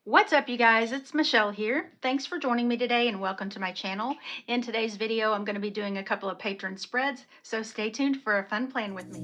What's up, you guys? It's Michelle here. Thanks for joining me today and welcome to my channel. In today's video, I'm going to be doing a couple of Patron spreads, so stay tuned for a fun plan with me.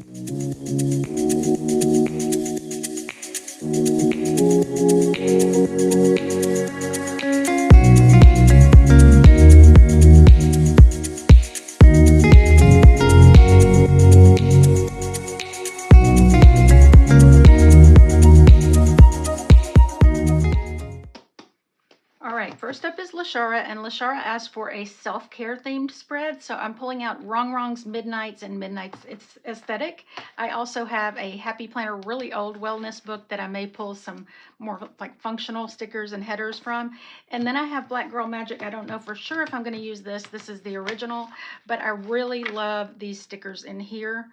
First up is Lashara, and Lashara asked for a self-care themed spread, so I'm pulling out Wrong Wrongs, Midnights, and Midnights It's Aesthetic. I also have a Happy Planner really old wellness book that I may pull some more like functional stickers and headers from. And then I have Black Girl Magic. I don't know for sure if I'm going to use this. This is the original, but I really love these stickers in here,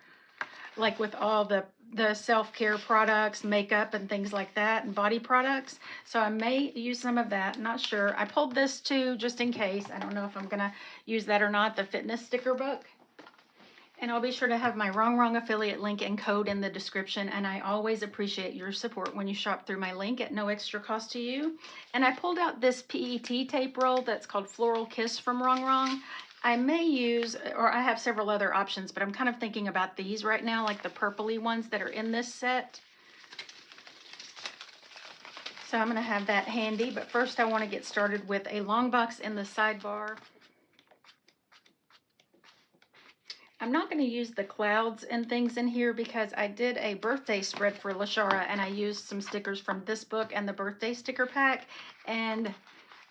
like with all the self-care products, makeup and things like that, and body products. So I may use some of that, not sure. I pulled this too just in case. I don't know if I'm gonna use that or not, the fitness sticker book. And I'll be sure to have my Wrong affiliate link and code in the description. And I always appreciate your support when you shop through my link at no extra cost to you. And I pulled out this PET tape roll that's called Floral Kiss from Wrong. I may use, or I have several other options, but I'm kind of thinking about these right now, like the purpley ones that are in this set. So I'm going to have that handy, but first I want to get started with a long box in the sidebar. I'm not going to use the clouds and things in here because I did a birthday spread for Lashara and I used some stickers from this book and the birthday sticker pack, and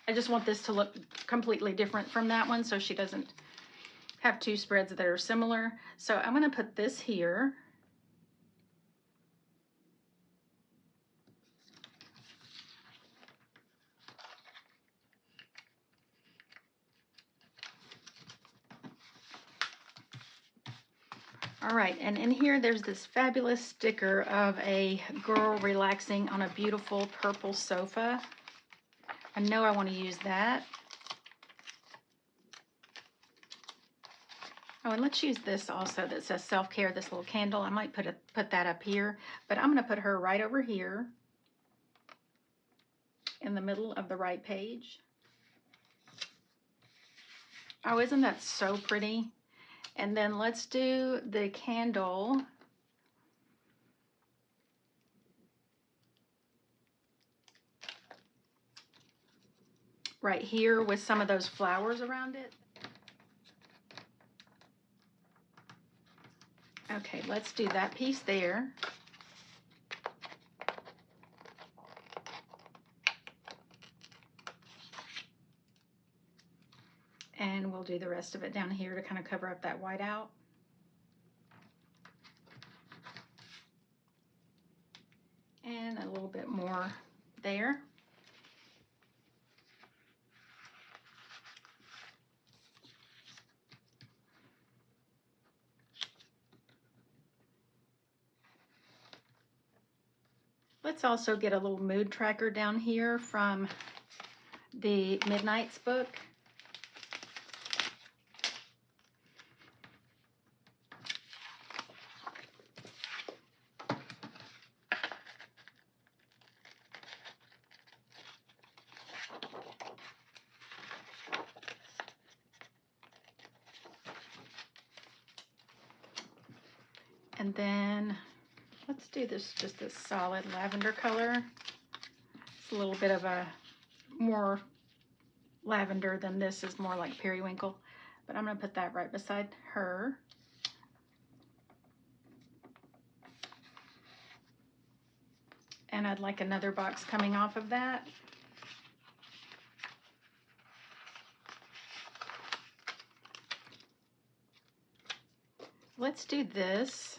I just want this to look completely different from that one so she doesn't have two spreads that are similar. So I'm going to put this here. All right, and in here there's this fabulous sticker of a girl relaxing on a beautiful purple sofa. I know I want to use that. Oh, and let's use this also that says self-care, this little candle. I might put that up here, but I'm going to put her right over here in the middle of the right page. Oh, isn't that so pretty? And then let's do the candle right here with some of those flowers around it. Okay, let's do that piece there. And we'll do the rest of it down here to kind of cover up that whiteout. And a little bit more there. Let's also get a little mood tracker down here from the Midnights book. And then let's do this, just this solid lavender color. It's a little bit of a more lavender than this is more like periwinkle, but I'm going to put that right beside her. And I'd like another box coming off of that. Let's do this,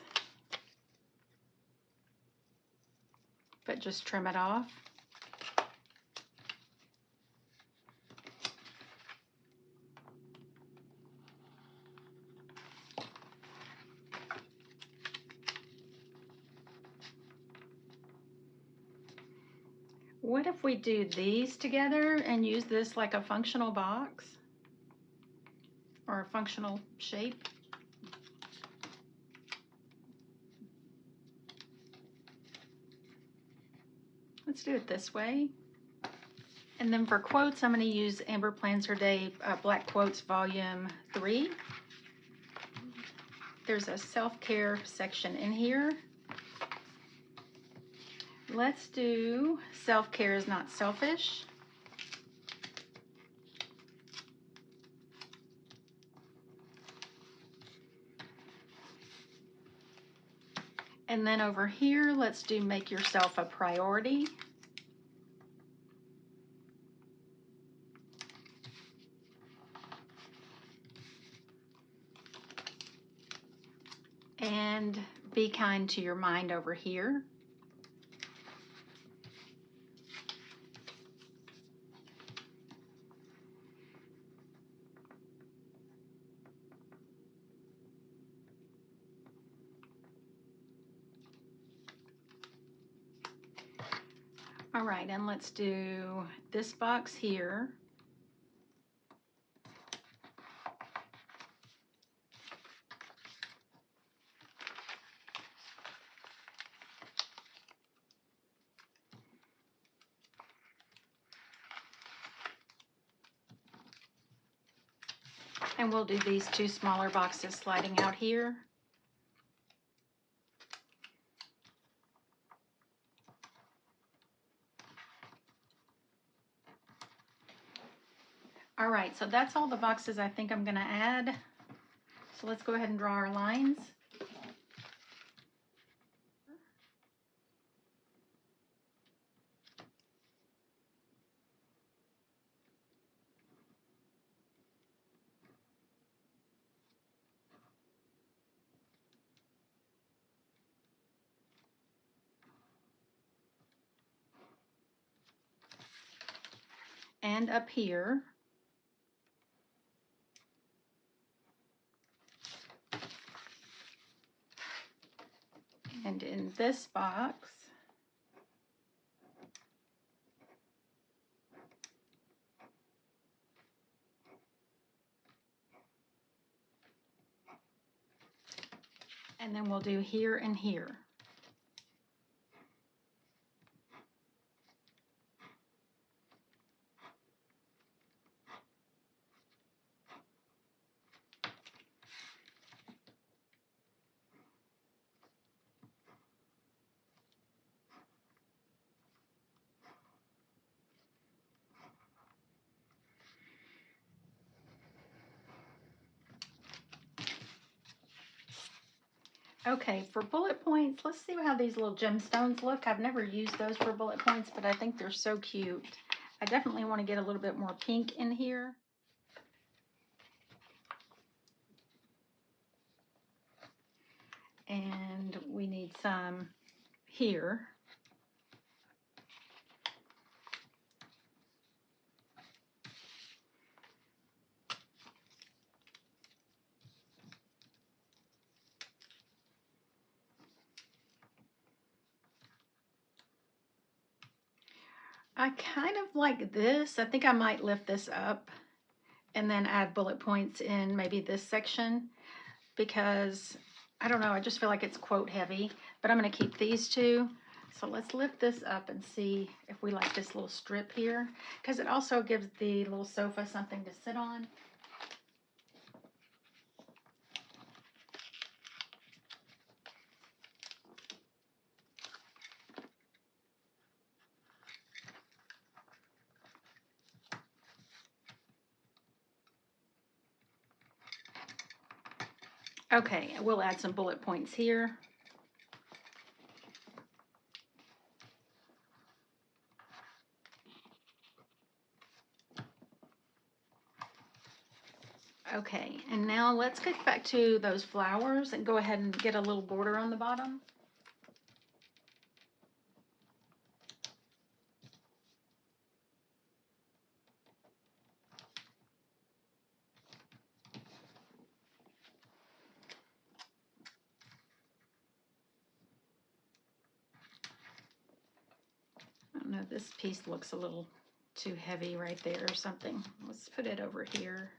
but just trim it off. What if we do these together and use this like a functional box or a functional shape? Let's do it this way. And then for quotes, I'm going to use Amber Plans Her Day Black Quotes Volume 3. There's a self-care section in here. Let's do self-care is not selfish. And then over here, let's do make yourself a priority. And be kind to your mind over here. All right, and let's do this box here. And we'll do these two smaller boxes sliding out here. All right, so that's all the boxes I think I'm going to add. So let's go ahead and draw our lines. And up here. And in this box. And then we'll do here and here. Okay, for bullet points, let's see how these little gemstones look. I've never used those for bullet points, but I think they're so cute. I definitely want to get a little bit more pink in here. And we need some here. I kind of like this. I think I might lift this up and then add bullet points in maybe this section because I don't know, I just feel like it's quote heavy, but I'm going to keep these two. So let's lift this up and see if we like this little strip here, because it also gives the little sofa something to sit on. Okay, we'll add some bullet points here. Okay, and now let's get back to those flowers and go ahead and get a little border on the bottom. I don't know, this piece looks a little too heavy right there or something. Let's put it over here.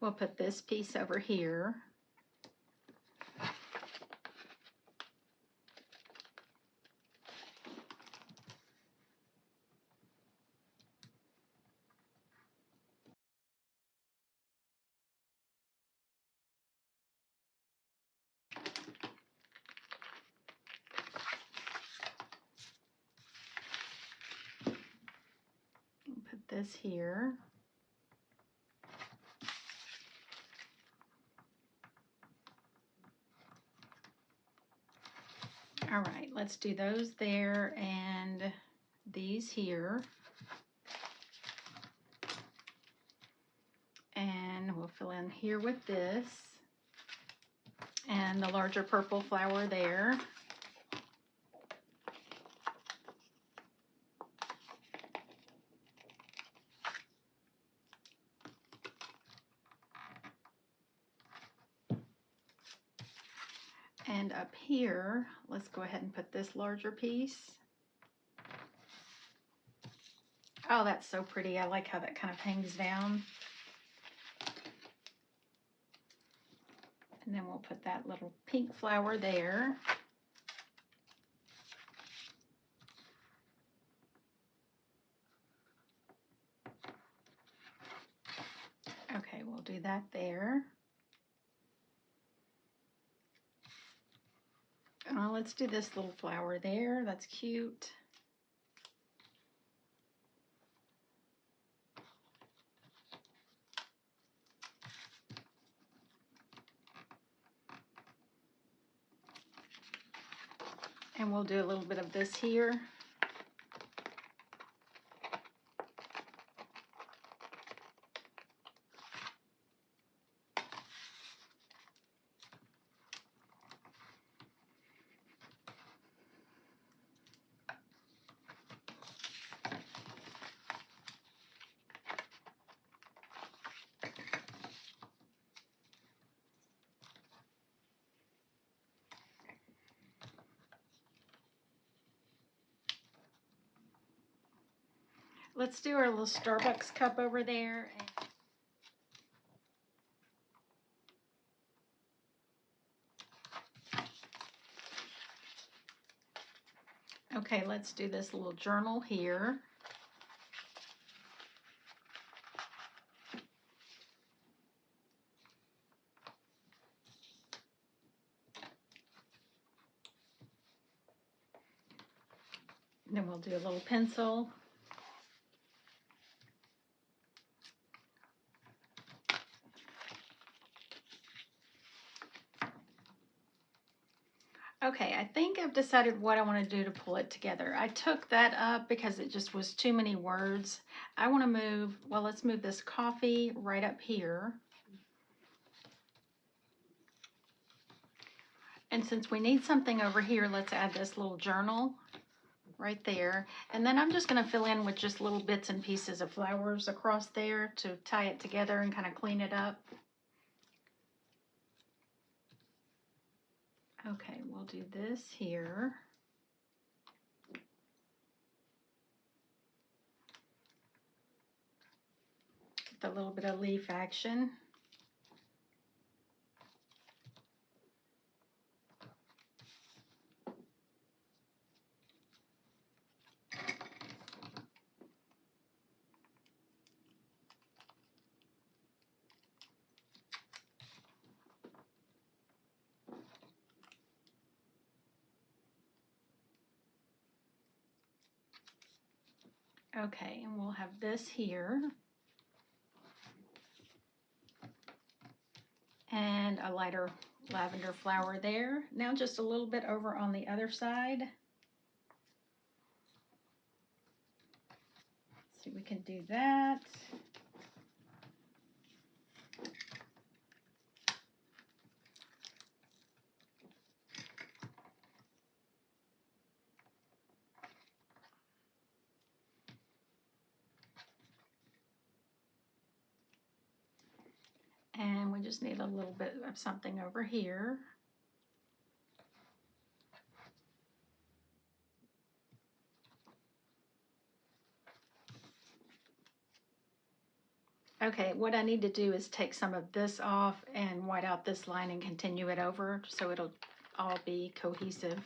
We'll put this piece over here. Put this here. All right, let's do those there and these here. And we'll fill in here with this and the larger purple flower there. And up here, let's go ahead and put this larger piece. Oh, that's so pretty. I like how that kind of hangs down. And then we'll put that little pink flower there. Okay, we'll do that there. Let's do this little flower there. That's cute. And we'll do a little bit of this here. Let's do our little Starbucks cup over there. Okay, let's do this little journal here. And then we'll do a little pencil. Okay, I think I've decided what I want to do to pull it together. I took that up because it just was too many words. I want to move, well, let's move this coffee right up here. And since we need something over here, let's add this little journal right there. And then I'm just going to fill in with just little bits and pieces of flowers across there to tie it together and kind of clean it up. Okay, we'll do this here. With a little bit of leaf action. Okay, and we'll have this here. And a lighter lavender flower there. Now just a little bit over on the other side. Let's see, we can do that. And we just need a little bit of something over here. Okay, what I need to do is take some of this off and white out this line and continue it over so it'll all be cohesive.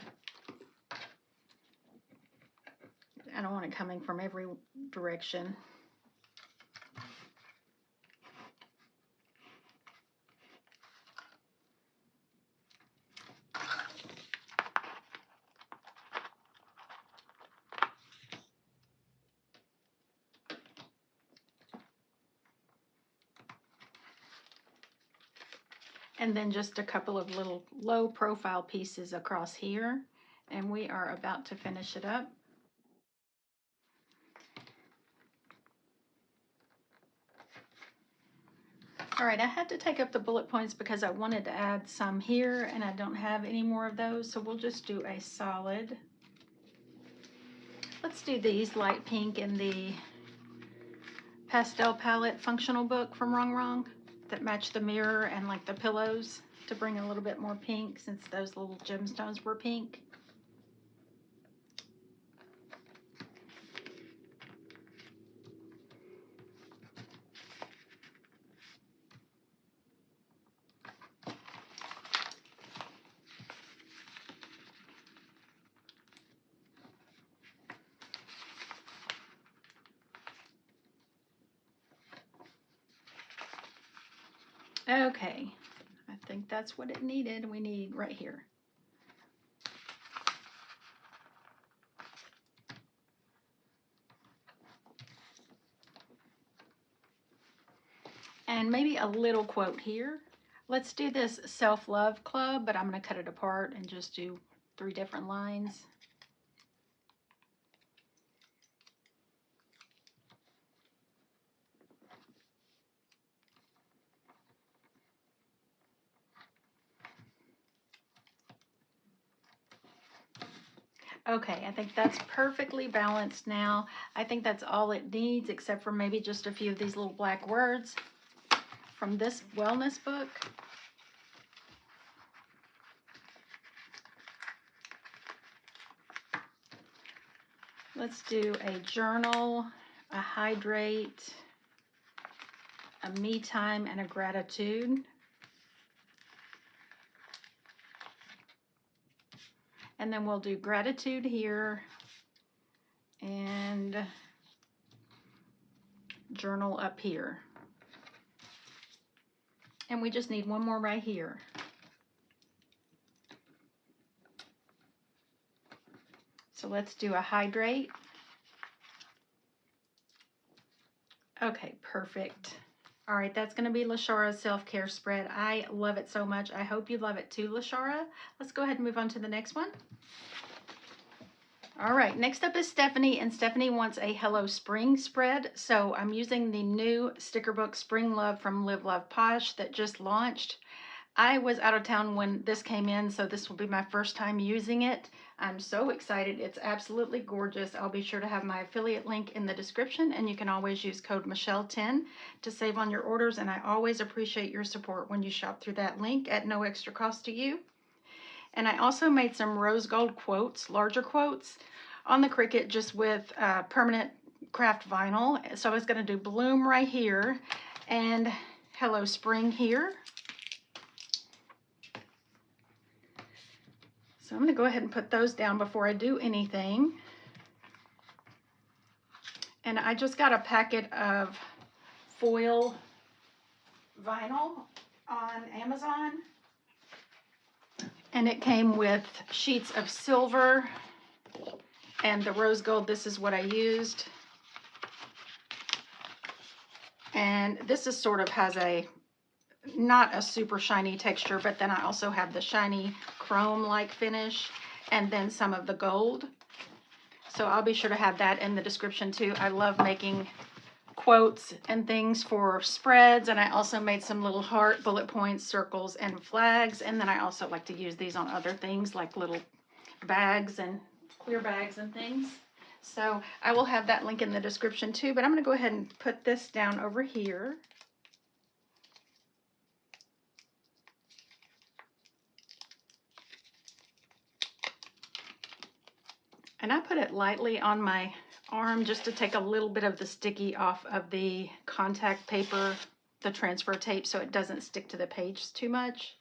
I don't want it coming from every direction. And then just a couple of little low profile pieces across here, and we are about to finish it up. All right, I had to take up the bullet points because I wanted to add some here and I don't have any more of those, so we'll just do a solid. Let's do these light pink in the pastel palette functional book from Wrong that match the mirror and like the pillows to bring a little bit more pink since those little gemstones were pink. Okay, I think that's what it needed. We need right here. And maybe a little quote here. Let's do this self-love club, but I'm going to cut it apart and just do 3 different lines. Okay, I think that's perfectly balanced now. I think that's all it needs, except for maybe just a few of these little black words from this wellness book. Let's do a journal, a hydrate, a me time, and a gratitude. And then we'll do gratitude here and journal up here. And we just need one more right here. So let's do a hydrate. Okay, perfect. All right, that's going to be Lashara's self-care spread. I love it so much. I hope you love it too, Lashara. Let's go ahead and move on to the next one. All right, next up is Stephanie, and Stephanie wants a Hello Spring spread. So I'm using the new sticker book Spring Love from Live Love Posh that just launched. I was out of town when this came in, so this will be my first time using it. I'm so excited. It's absolutely gorgeous. I'll be sure to have my affiliate link in the description, and you can always use code Michelle10 to save on your orders, and I always appreciate your support when you shop through that link at no extra cost to you. And I also made some rose gold quotes, larger quotes, on the Cricut just with permanent craft vinyl. So I was going to do bloom right here and hello spring here. So I'm going to go ahead and put those down before I do anything. And I just got a packet of foil vinyl on Amazon. And it came with sheets of silver and the rose gold. This is what I used. And this is sort of has not a super shiny texture, but then I also have the shiny chrome-like finish and then some of the gold. So I'll be sure to have that in the description too. I love making quotes and things for spreads, and I also made some little heart, bullet points, circles, and flags. And then I also like to use these on other things like little bags and clear bags and things. So I will have that link in the description too, but I'm going to go ahead and put this down over here. And I put it lightly on my arm just to take a little bit of the sticky off of the contact paper, the transfer tape, so it doesn't stick to the page too much.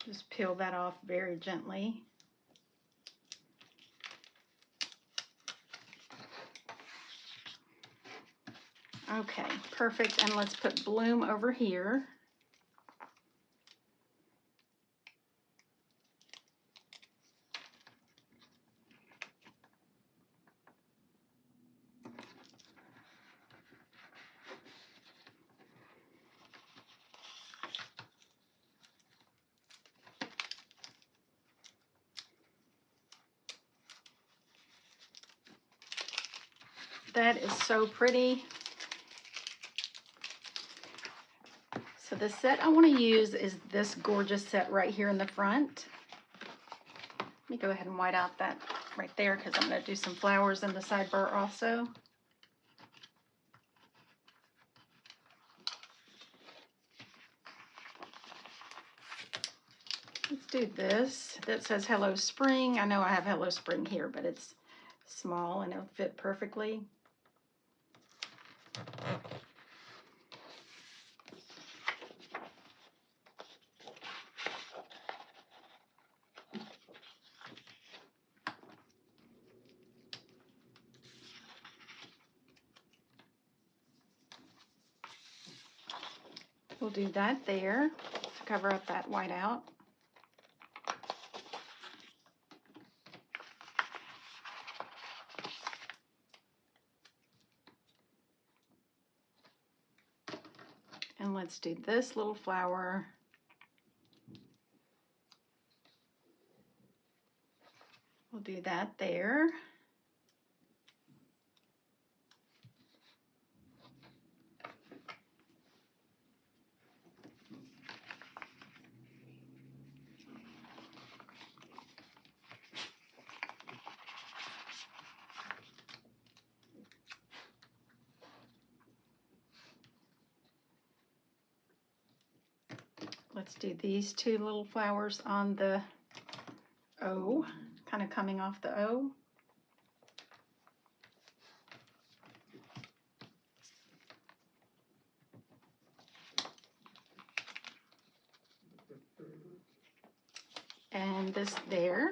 Just peel that off very gently. Okay, perfect. And let's put Bloom over here. That is so pretty. So the set I want to use is this gorgeous set right here in the front. Let me go ahead and white out that right there because I'm going to do some flowers in the sidebar also. Let's do this. That says Hello Spring. I know I have Hello Spring here, but it's small and it'll fit perfectly. We'll do that there to cover up that white out. And let's do this little flower. We'll do that there. Let's do these two little flowers on the O, kind of coming off the O. And this there.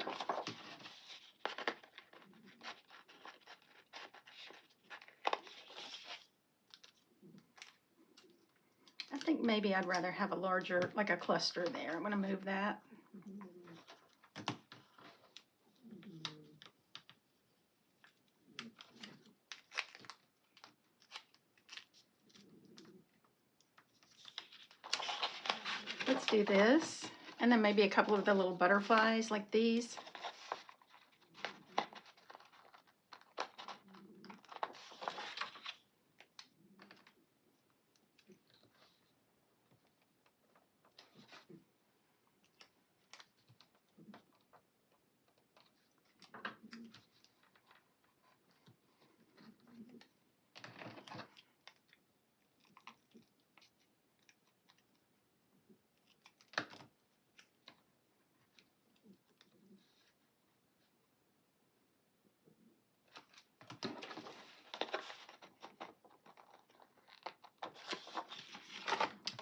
I think maybe I'd rather have a larger, like a cluster there. I'm going to move that. Let's do this. And then maybe a couple of the little butterflies like these.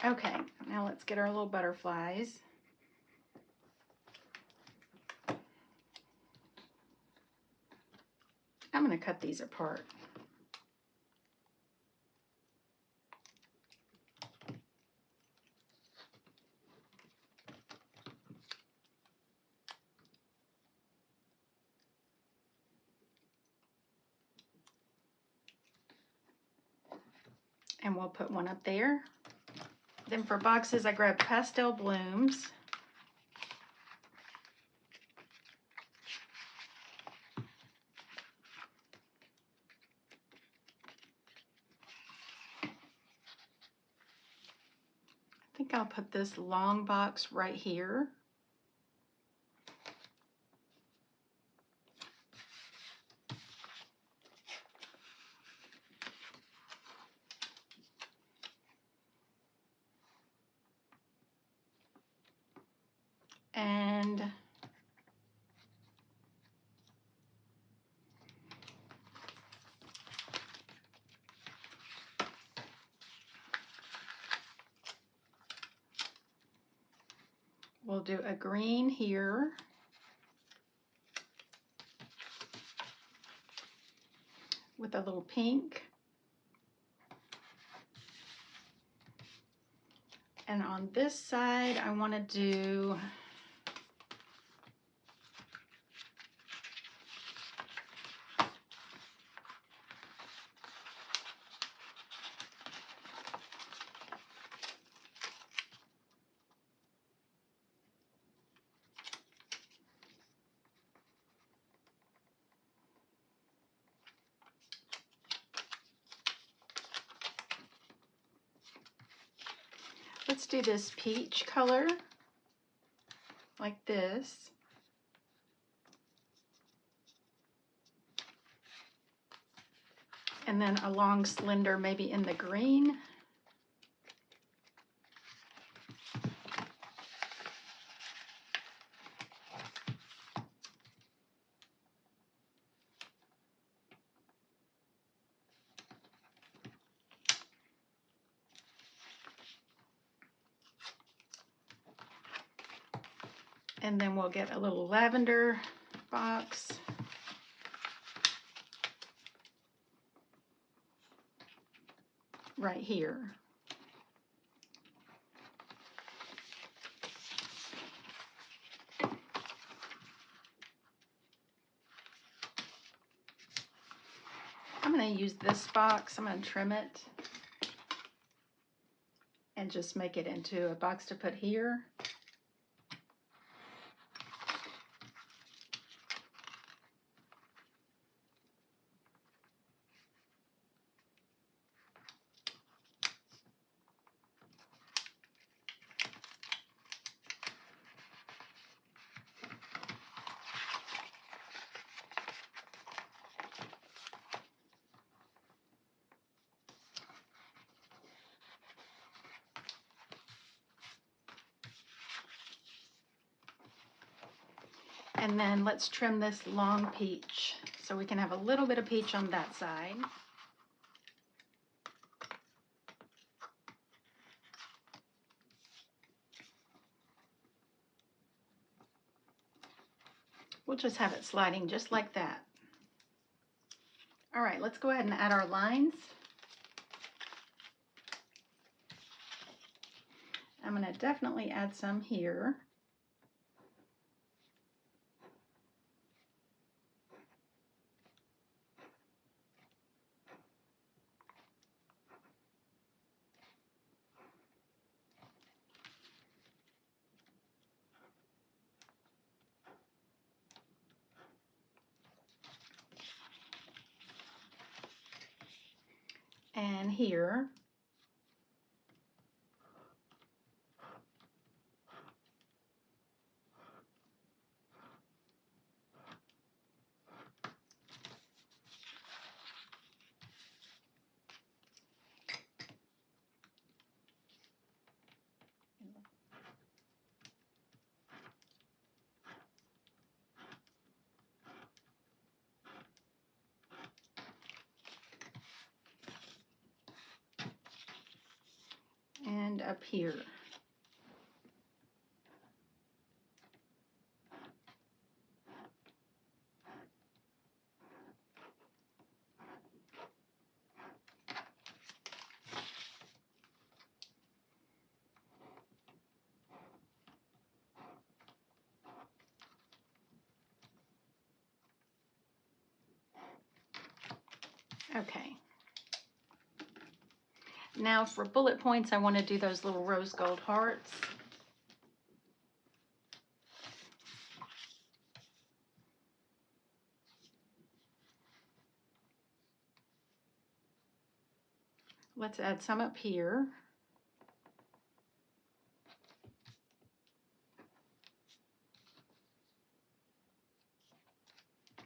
Okay, now let's get our little butterflies. I'm going to cut these apart. And we'll put one up there. Then for boxes, I grabbed pastel blooms. I think I'll put this long box right here. we'll do a green here. With a little pink. And on this side, I want to do let's do this peach color, like this. And then a long slender maybe in the green. And then we'll get a little lavender box. Right here. I'm going to use this box. I'm going to trim it and just make it into a box to put here. And then let's trim this long peach so we can have a little bit of peach on that side. We'll just have it sliding just like that. All right, let's go ahead and add our lines. I'm going to definitely add some here. And here. And up here. Okay. Now for bullet points, I want to do those little rose gold hearts. Let's add some up here.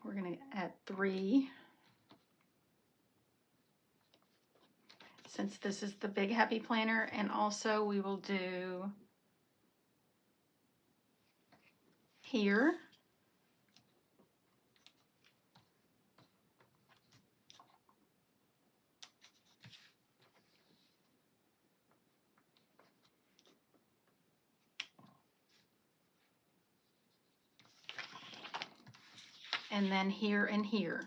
We're going to add 3. Since this is the big happy planner, and also we will do here. and then here and here.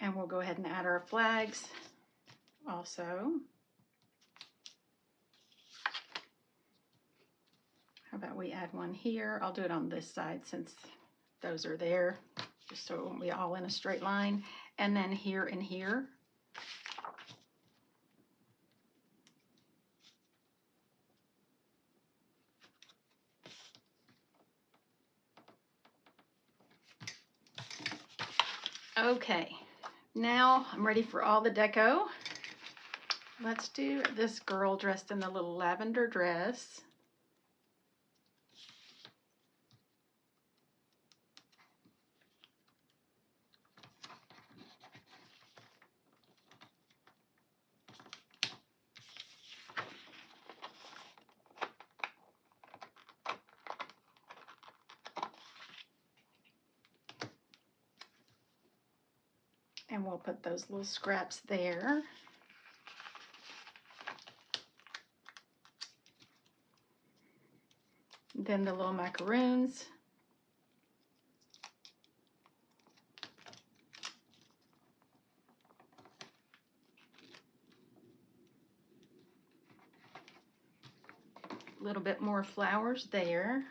And we'll go ahead and add our flags also. How about we add one here? I'll do it on this side since those are there, just so it won't be all in a straight line. And then here and here. Okay, now I'm ready for all the deco. Let's do this girl dressed in the little lavender dress. And we'll put those little scraps there. Then the little macaroons. A little bit more flowers there.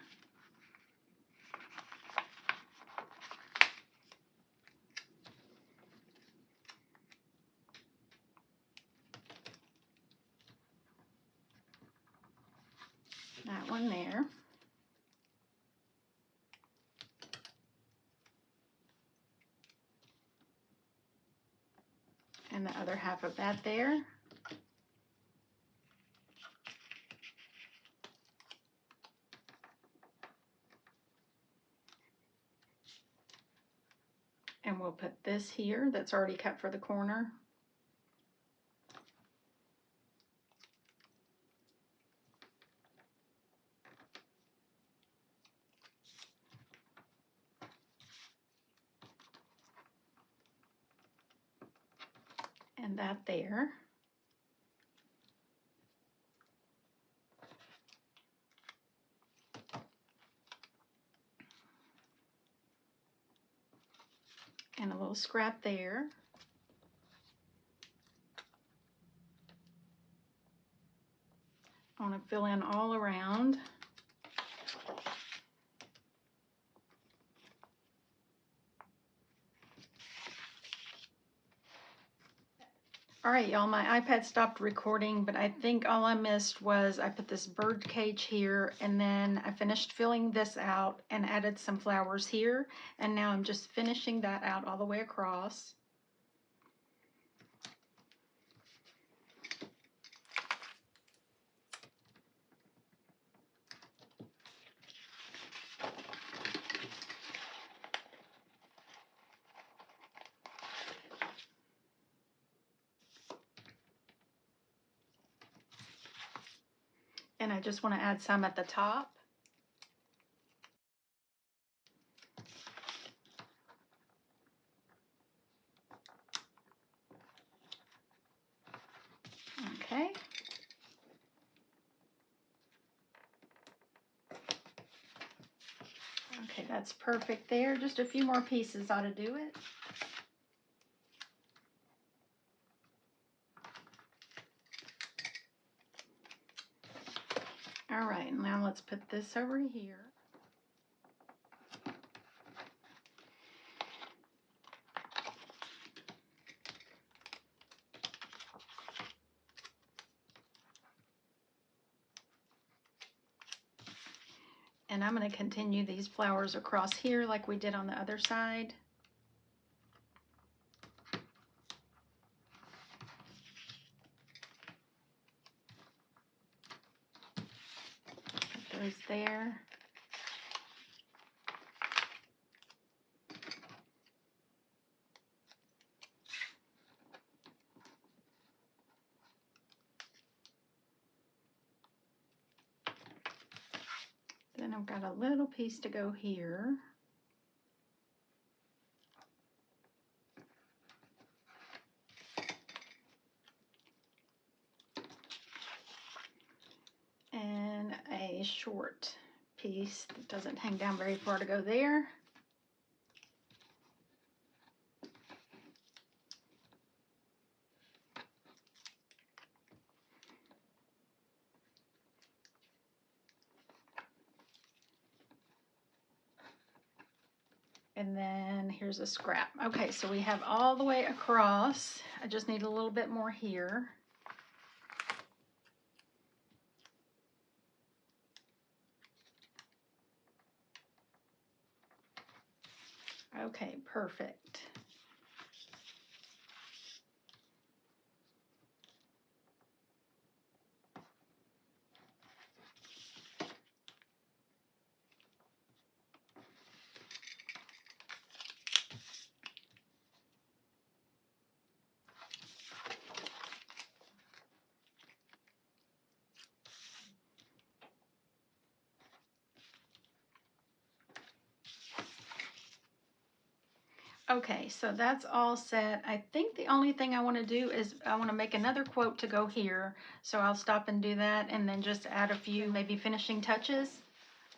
That one there. And the other half of that there. And we'll put this here that's already cut for the corner. And that there. And a little scrap there. I want to fill in all around. All right, y'all, my iPad stopped recording, but I think all I missed was I put this bird cage here, and then I finished filling this out and added some flowers here, and now I'm just finishing that out all the way across. And I just want to add some at the top. Okay. Okay, that's perfect there. Just a few more pieces ought to do it. All right, now let's put this over here. And I'm going to continue these flowers across here like we did on the other side. Put those there. I've got a little piece to go here. And a short piece that doesn't hang down very far to go there. And then here's a scrap. Okay, so we have all the way across. I just need a little bit more here. Okay, perfect. Okay, so that's all set. I think the only thing I want to do is I want to make another quote to go here. So I'll stop and do that and then just add a few maybe finishing touches.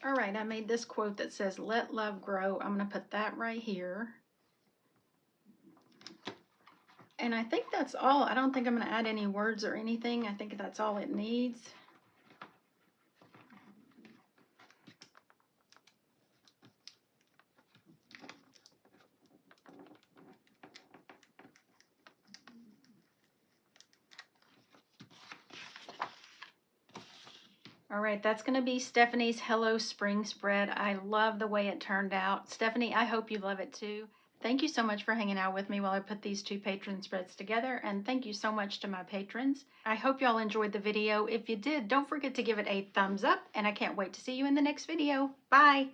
All right, I made this quote that says, "Let love grow." I'm going to put that right here. And I think that's all. I don't think I'm going to add any words or anything. I think that's all it needs. All right, that's going to be Stephanie's Hello Spring spread. I love the way it turned out. Stephanie, I hope you love it too. Thank you so much for hanging out with me while I put these two patron spreads together, and thank you so much to my patrons. I hope y'all enjoyed the video. If you did, don't forget to give it a thumbs up, and I can't wait to see you in the next video. Bye!